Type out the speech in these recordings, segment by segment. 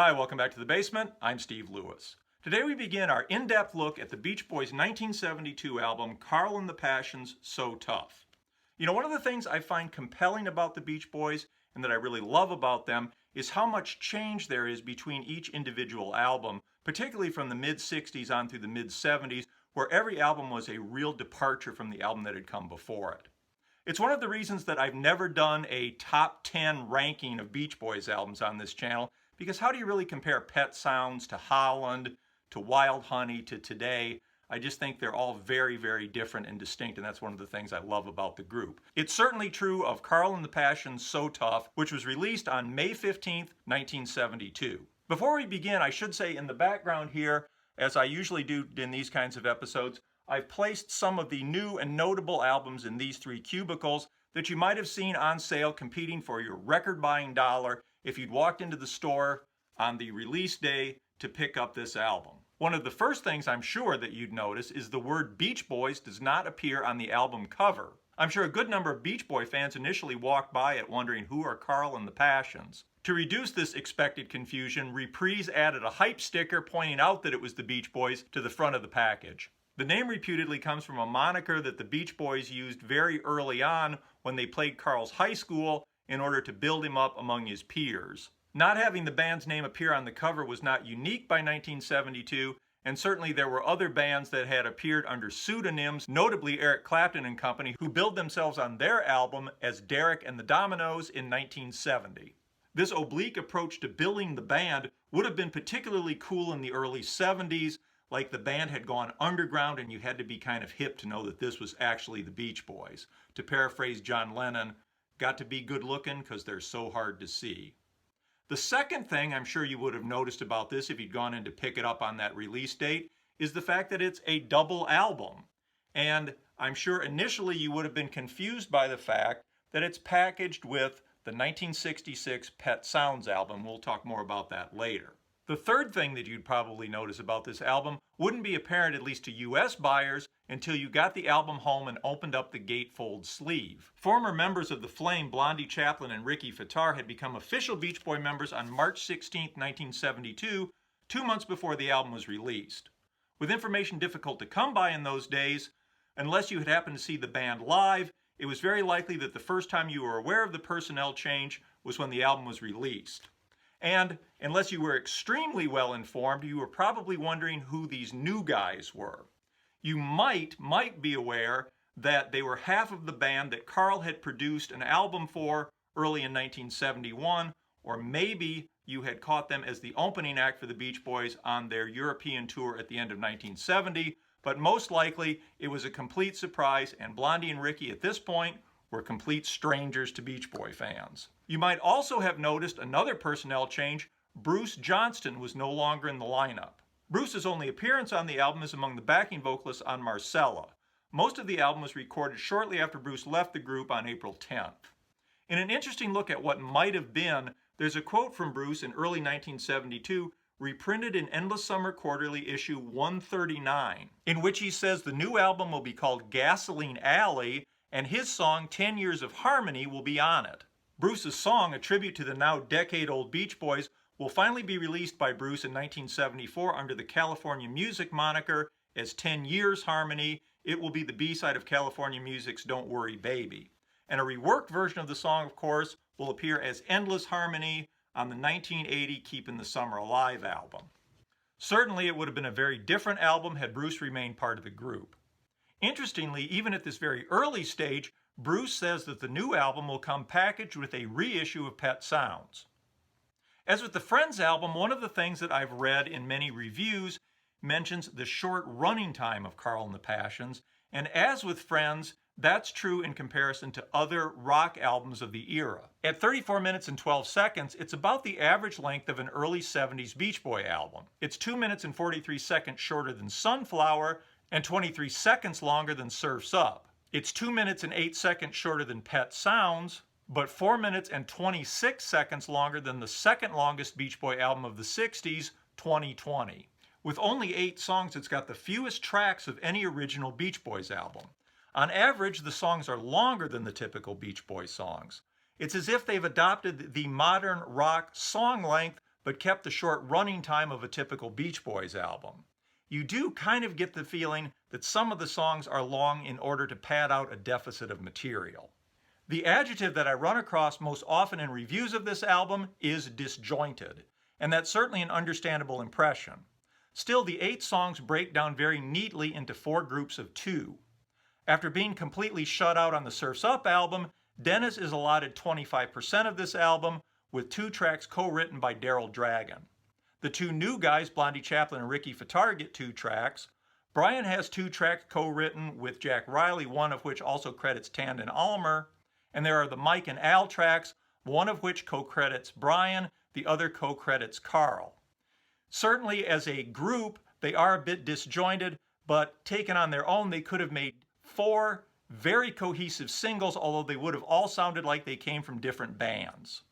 Hi, welcome back to The Basement. I'm Steve Lewis. Today we begin our in-depth look at the Beach Boys' 1972 album, Carl and the Passions, So Tough. You know, one of the things I find compelling about the Beach Boys and that I really love about them is how much change there is between each individual album, particularly from the mid-60s on through the mid-70s, where every album was a real departure from the album that had come before it. It's one of the reasons that I've never done a top 10 ranking of Beach Boys albums on this channel, because how do you really compare Pet Sounds to Holland, to Wild Honey, to today? I just think they're all very, very different and distinct, and that's one of the things I love about the group. It's certainly true of Carl and the Passions, So Tough, which was released on May 15th, 1972. Before we begin, I should say in the background here, as I usually do in these kinds of episodes, I've placed some of the new and notable albums in these three cubicles that you might have seen on sale competing for your record-buying dollar if you'd walked into the store on the release day to pick up this album. One of the first things I'm sure that you'd notice is the word Beach Boys does not appear on the album cover. I'm sure a good number of Beach Boy fans initially walked by it wondering who are Carl and the Passions. To reduce this expected confusion, Reprise added a hype sticker pointing out that it was the Beach Boys to the front of the package. The name reputedly comes from a moniker that the Beach Boys used very early on when they played Carl's high school in order to build him up among his peers. Not having the band's name appear on the cover was not unique by 1972, and certainly there were other bands that had appeared under pseudonyms, notably Eric Clapton and company, who billed themselves on their album as Derek and the Dominoes in 1970. This oblique approach to billing the band would have been particularly cool in the early 70s, like the band had gone underground and you had to be kind of hip to know that this was actually the Beach Boys. To paraphrase John Lennon, got to be good looking because they're so hard to see. The second thing I'm sure you would have noticed about this if you'd gone in to pick it up on that release date is the fact that it's a double album. And I'm sure initially you would have been confused by the fact that it's packaged with the 1966 Pet Sounds album. We'll talk more about that later. The third thing that you'd probably notice about this album wouldn't be apparent, at least to US buyers, until you got the album home and opened up the gatefold sleeve. Former members of The Flame, Blondie Chaplin and Ricky Fataar, had become official Beach Boy members on March 16, 1972, 2 months before the album was released. With information difficult to come by in those days, unless you had happened to see the band live, it was very likely that the first time you were aware of the personnel change was when the album was released. And unless you were extremely well informed, you were probably wondering who these new guys were. You might be aware that they were half of the band that Carl had produced an album for early in 1971, or maybe you had caught them as the opening act for the Beach Boys on their European tour at the end of 1970, but most likely it was a complete surprise, and Blondie and Ricky at this point were complete strangers to Beach Boy fans. You might also have noticed another personnel change. Bruce Johnston was no longer in the lineup. Bruce's only appearance on the album is among the backing vocalists on Marcella. Most of the album was recorded shortly after Bruce left the group on April 10th. In an interesting look at what might have been, there's a quote from Bruce in early 1972, reprinted in Endless Summer Quarterly issue 139, in which he says the new album will be called Gasoline Alley, and his song 10 Years of Harmony will be on it. Bruce's song, a tribute to the now decade-old Beach Boys, will finally be released by Bruce in 1974 under the California Music moniker as 10 Years Harmony. It will be the B-side of California Music's Don't Worry Baby. And a reworked version of the song, of course, will appear as Endless Harmony on the 1980 Keepin' the Summer Alive album. Certainly it would have been a very different album had Bruce remained part of the group. Interestingly, even at this very early stage, Bruce says that the new album will come packaged with a reissue of Pet Sounds. As with the Friends album, one of the things that I've read in many reviews mentions the short running time of Carl and the Passions, and as with Friends, that's true in comparison to other rock albums of the era. At 34 minutes and 12 seconds, it's about the average length of an early 70s Beach Boy album. It's 2 minutes and 43 seconds shorter than Sunflower, and 23 seconds longer than Surf's Up. It's 2 minutes and 8 seconds shorter than Pet Sounds, but 4 minutes and 26 seconds longer than the second longest Beach Boy album of the 60s, 2020. With only 8 songs, it's got the fewest tracks of any original Beach Boys album. On average, the songs are longer than the typical Beach Boys songs. It's as if they've adopted the modern rock song length, but but kept the short running time of a typical Beach Boys album. You do kind of get the feeling that some of the songs are long in order to pad out a deficit of material. The adjective that I run across most often in reviews of this album is disjointed, and that's certainly an understandable impression. Still, the 8 songs break down very neatly into 4 groups of 2. After being completely shut out on the Surf's Up album, Dennis is allotted 25% of this album, with 2 tracks co-written by Daryl Dragon. The 2 new guys, Blondie Chaplin and Ricky Fataar, get 2 tracks. Brian has 2 tracks co-written with Jack Riley, one of which also credits Tandon Almer. And there are the Mike and Al tracks, one of which co-credits Brian, the other co-credits Carl. Certainly as a group, they are a bit disjointed, but taken on their own, they could have made 4 very cohesive singles, although they would have all sounded like they came from different bands.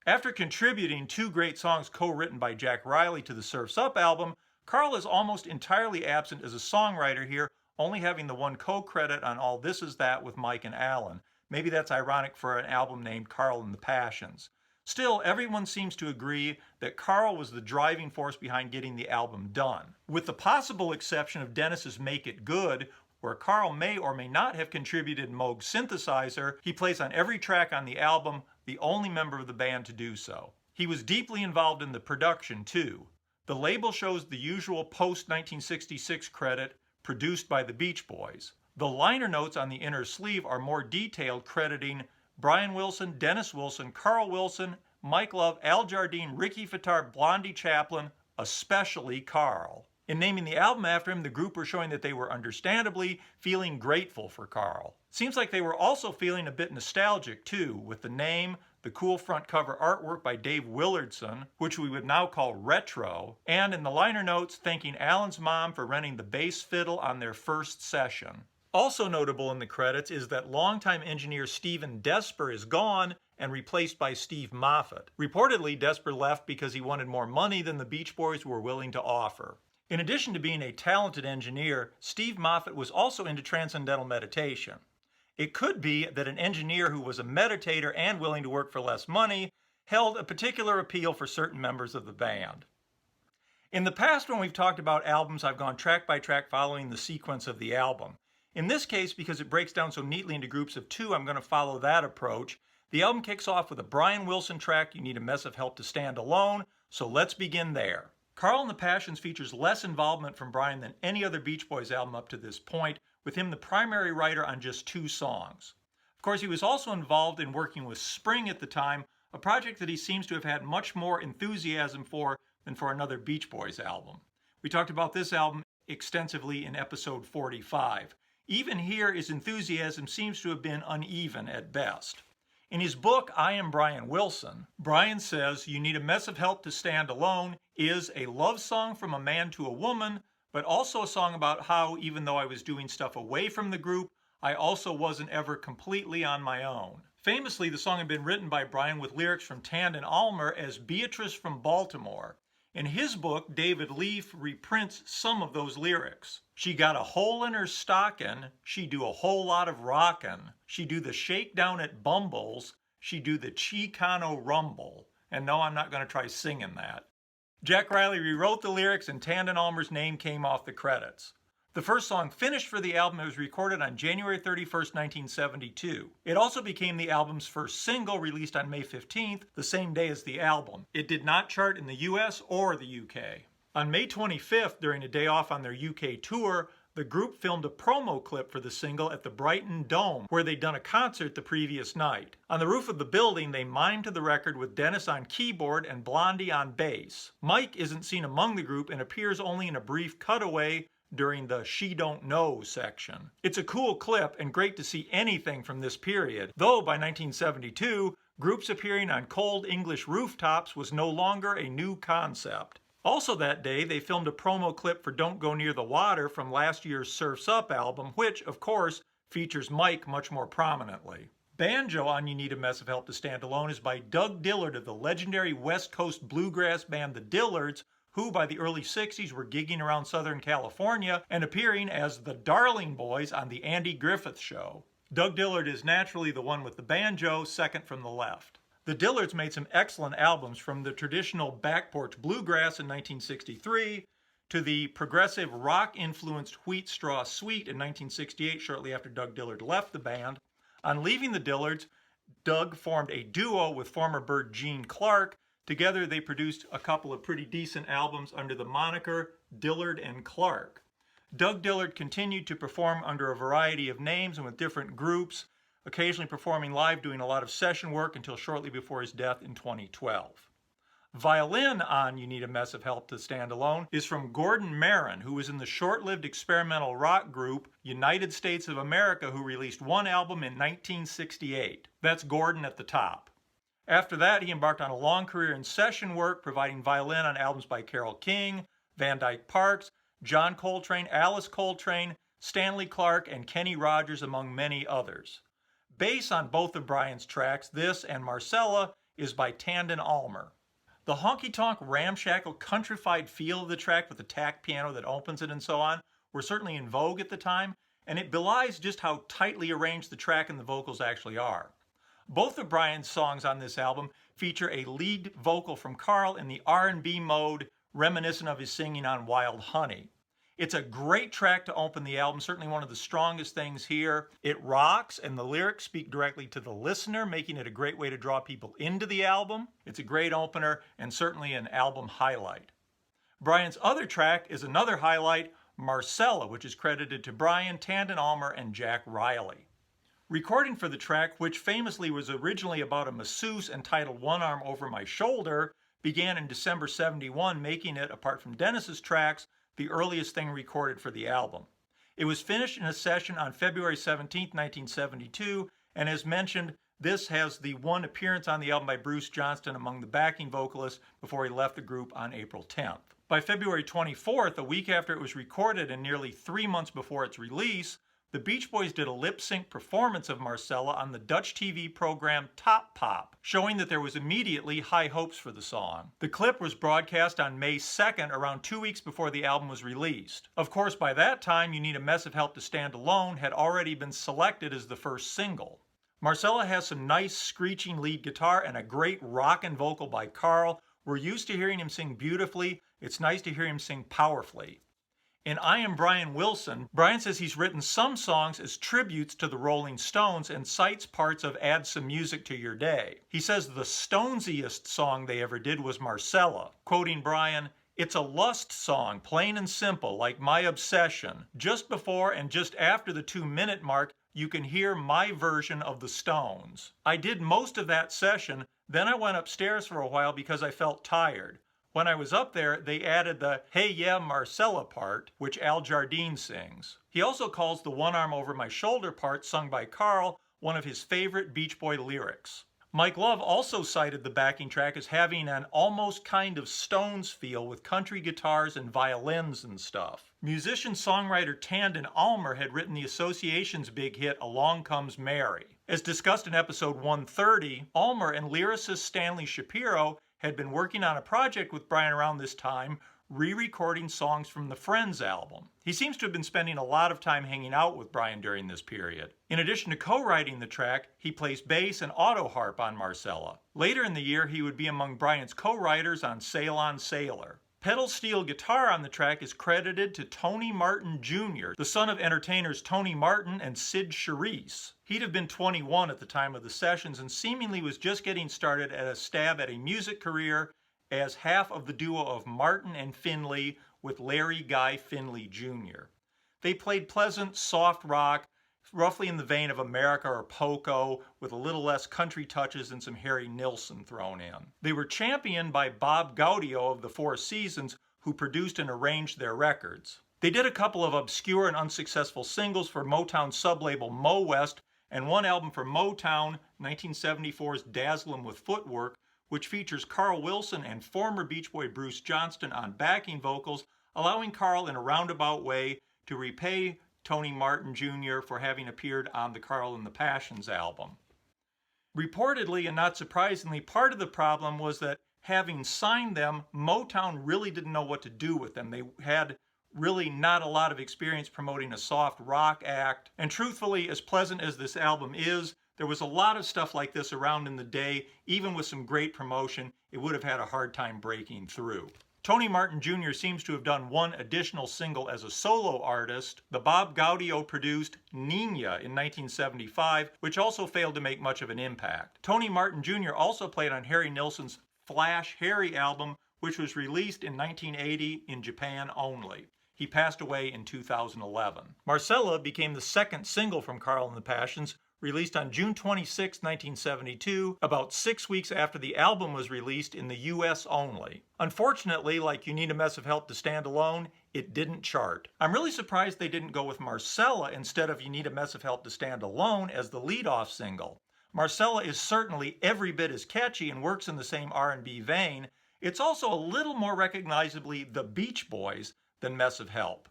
After contributing 2 great songs co-written by Jack Riley to the Surf's Up album, Carl is almost entirely absent as a songwriter here, only having the 1 co-credit on All This Is That with Mike and Alan. Maybe that's ironic for an album named Carl and the Passions. Still, everyone seems to agree that Carl was the driving force behind getting the album done. With the possible exception of Dennis's Make It Good, where Carl may or may not have contributed Moog's synthesizer, he plays on every track on the album, the only member of the band to do so. He was deeply involved in the production too. The label shows the usual post-1966 credit, produced by the Beach Boys. The liner notes on the inner sleeve are more detailed, crediting Brian Wilson, Dennis Wilson, Carl Wilson, Mike Love, Al Jardine, Ricky Fataar, Blondie Chaplin, especially Carl. In naming the album after him, the group were showing that they were understandably feeling grateful for Carl. Seems like they were also feeling a bit nostalgic too, with the name, the cool front cover artwork by Dave Willardson, which we would now call retro, and in the liner notes thanking Alan's mom for renting the bass fiddle on their first session. Also notable in the credits is that longtime engineer Stephen Desper is gone and replaced by Steve Moffat. Reportedly, Desper left because he wanted more money than the Beach Boys were willing to offer. In addition to being a talented engineer, Steve Moffat was also into transcendental meditation. It could be that an engineer who was a meditator and willing to work for less money held a particular appeal for certain members of the band. In the past, when we've talked about albums, I've gone track by track following the sequence of the album. In this case, because it breaks down so neatly into groups of 2, I'm going to follow that approach. The album kicks off with a Brian Wilson track, You Need a Mess of Help to Stand Alone, so let's begin there. Carl and the Passions features less involvement from Brian than any other Beach Boys album up to this point, with him the primary writer on just 2 songs. Of course, he was also involved in working with Spring at the time, a project that he seems to have had much more enthusiasm for than for another Beach Boys album. We talked about this album extensively in episode 45. Even here, his enthusiasm seems to have been uneven at best. In his book, I Am Brian Wilson, Brian says, You Need a Mess of Help to Stand Alone is a love song from a man to a woman, but also a song about how, even though I was doing stuff away from the group, I also wasn't ever completely on my own. Famously, the song had been written by Brian with lyrics from Tandon Almer as Beatrice from Baltimore. In his book, David Leaf reprints some of those lyrics. She got a hole in her stockin', she do a whole lot of rockin', she do the shakedown at Bumble's, she do the Chicano rumble. And no, I'm not going to try singing that. Jack Riley rewrote the lyrics and Tandon Almer's name came off the credits. The first song finished for the album. It was recorded on January 31st, 1972. It also became the album's first single, released on May 15th, the same day as the album. It did not chart in the US or the UK. On May 25th, during a day off on their UK tour, the group filmed a promo clip for the single at the Brighton Dome, where they'd done a concert the previous night. On the roof of the building, they mimed to the record with Dennis on keyboard and Blondie on bass. Mike isn't seen among the group and appears only in a brief cutaway during the She Don't Know section. It's a cool clip and great to see anything from this period, though by 1972, groups appearing on cold English rooftops was no longer a new concept. Also that day, they filmed a promo clip for Don't Go Near the Water from last year's Surf's Up album, which, of course, features Mike much more prominently. Banjo on You Need a Mess of Help to Stand Alone is by Doug Dillard of the legendary West Coast bluegrass band The Dillards, who by the early 60s were gigging around Southern California and appearing as the Darling Boys on The Andy Griffith Show. Doug Dillard is naturally the one with the banjo, second from the left. The Dillards made some excellent albums, from the traditional back porch bluegrass in 1963 to the progressive rock-influenced Wheat Straw Suite in 1968, shortly after Doug Dillard left the band. On leaving the Dillards, Doug formed a duo with former Bird Gene Clark. Together they produced a couple of pretty decent albums under the moniker Dillard and Clark. Doug Dillard continued to perform under a variety of names and with different groups, occasionally performing live, doing a lot of session work until shortly before his death in 2012. Violin on You Need a Mess of Help to Stand Alone is from Gordon Marin, who was in the short-lived experimental rock group United States of America, who released one album in 1968. That's Gordon at the top. After that, he embarked on a long career in session work, providing violin on albums by Carole King, Van Dyke Parks, John Coltrane, Alice Coltrane, Stanley Clarke, and Kenny Rogers, among many others. Bass on both of Brian's tracks, this and Marcella, is by Tandon Almer. The honky-tonk, ramshackle, countrified feel of the track with the tack piano that opens it and so on were certainly in vogue at the time, and it belies just how tightly arranged the track and the vocals actually are. Both of Brian's songs on this album feature a lead vocal from Carl in the R&B mode, reminiscent of his singing on Wild Honey. It's a great track to open the album, certainly one of the strongest things here. It rocks, and the lyrics speak directly to the listener, making it a great way to draw people into the album. It's a great opener and certainly an album highlight. Brian's other track is another highlight, Marcella, which is credited to Brian, Tandon Almer, and Jack Riley. Recording for the track, which famously was originally about a masseuse entitled One Arm Over My Shoulder, began in December '71, making it, apart from Dennis's tracks, the earliest thing recorded for the album. It was finished in a session on February 17, 1972, and as mentioned, this has the one appearance on the album by Bruce Johnston among the backing vocalists before he left the group on April 10th. By February 24th, a week after it was recorded and nearly 3 months before its release, the Beach Boys did a lip-sync performance of Marcella on the Dutch TV program Top Pop, showing that there was immediately high hopes for the song. The clip was broadcast on May 2nd, around 2 weeks before the album was released. Of course, by that time, You Need a Mess of Help to Stand Alone had already been selected as the first single. Marcella has some nice screeching lead guitar and a great rockin' vocal by Carl. We're used to hearing him sing beautifully. It's nice to hear him sing powerfully. In I Am Brian Wilson, Brian says he's written some songs as tributes to the Rolling Stones and cites parts of Add Some Music to Your Day. He says the Stonesiest song they ever did was Marcella. Quoting Brian, "It's a lust song, plain and simple, like my obsession. Just before and just after the 2-minute mark, you can hear my version of the Stones. I did most of that session, then I went upstairs for a while because I felt tired. When I was up there, they added the Hey Yeah Marcella part, which Al Jardine sings." He also calls the One Arm Over My Shoulder part, sung by Carl, one of his favorite Beach Boy lyrics. Mike Love also cited the backing track as having an almost kind of Stones feel with country guitars and violins and stuff. Musician-songwriter Tandon Almer had written the Association's big hit Along Comes Mary. As discussed in episode 130, Almer and lyricist Stanley Shapiro had been working on a project with Brian around this time, re-recording songs from the Friends album. He seems to have been spending a lot of time hanging out with Brian during this period. In addition to co-writing the track, he plays bass and auto harp on Marcella. Later in the year, he would be among Brian's co-writers on Sail on Sailor. Pedal steel guitar on the track is credited to Tony Martin Jr., the son of entertainers Tony Martin and Sid Charisse. He'd have been 21 at the time of the sessions and seemingly was just getting started at a stab at a music career as half of the duo of Martin and Finley with Larry Guy Finley Jr. They played pleasant, soft rock, roughly in the vein of America or Poco, with a little less country touches and some Harry Nilsson thrown in. They were championed by Bob Gaudio of the Four Seasons, who produced and arranged their records. They did a couple of obscure and unsuccessful singles for Motown sublabel Mo West, and one album for Motown, 1974's Dazzle 'Em with Footwork, which features Carl Wilson and former Beach Boy Bruce Johnston on backing vocals, allowing Carl in a roundabout way to repay Tony Martin Jr. for having appeared on the Carl and the Passions album. Reportedly, and not surprisingly, part of the problem was that having signed them, Motown really didn't know what to do with them. They had really not a lot of experience promoting a soft rock act, and truthfully, as pleasant as this album is, There was a lot of stuff like this around in the day. Even with some great promotion, it would have had a hard time breaking through. Tony Martin Jr. seems to have done one additional single as a solo artist. The Bob Gaudio produced Nina in 1975, which also failed to make much of an impact. Tony Martin Jr. also played on Harry Nilsson's Flash Harry album, which was released in 1980 in Japan only. He passed away in 2011. Marcella became the second single from Carl and the Passions, released on June 26, 1972, about 6 weeks after the album was released in the US only. Unfortunately, like You Need a Mess of Help to Stand Alone, it didn't chart. I'm really surprised they didn't go with Marcella instead of You Need a Mess of Help to Stand Alone as the lead-off single. Marcella is certainly every bit as catchy and works in the same R&B vein. It's also a little more recognizably the Beach Boys than Mess of Help.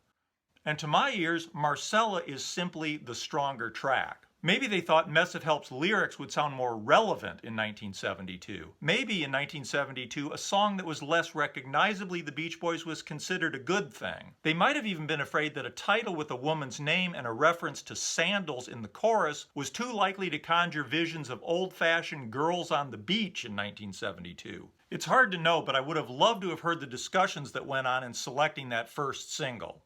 And to my ears, Marcella is simply the stronger track. Maybe they thought Mess of Help's lyrics would sound more relevant in 1972. Maybe in 1972, a song that was less recognizably the Beach Boys was considered a good thing. They might have even been afraid that a title with a woman's name and a reference to sandals in the chorus was too likely to conjure visions of old-fashioned girls on the beach in 1972. It's hard to know, but I would have loved to have heard the discussions that went on in selecting that first single.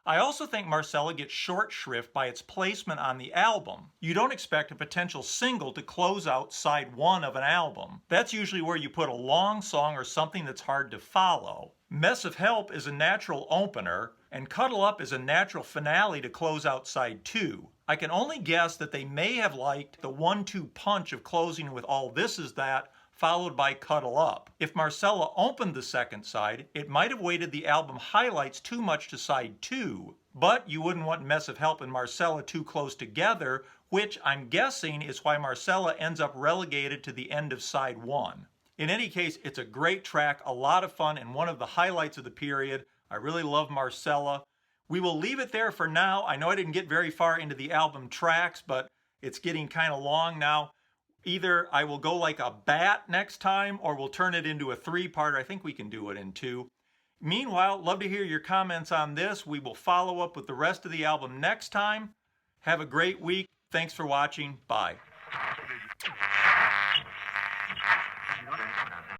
I also think Marcella gets short shrift by its placement on the album. You don't expect a potential single to close out side one of an album. That's usually where you put a long song or something that's hard to follow. Mess of Help is a natural opener, and Cuddle Up is a natural finale to close out side two. I can only guess that they may have liked the 1-2 punch of closing with All This Is That, followed by Cuddle Up. If Marcella opened the second side, it might have weighted the album highlights too much to side two. But you wouldn't want Mess of Help and Marcella too close together, which I'm guessing is why Marcella ends up relegated to the end of side one. In any case, it's a great track, a lot of fun, and one of the highlights of the period. I really love Marcella. We will leave it there for now. I know I didn't get very far into the album tracks, but it's getting kind of long now. Either I will go like a bat next time, or we'll turn it into a three-parter. I think we can do it in two. Meanwhile, love to hear your comments on this. We will follow up with the rest of the album next time. Have a great week. Thanks for watching. Bye.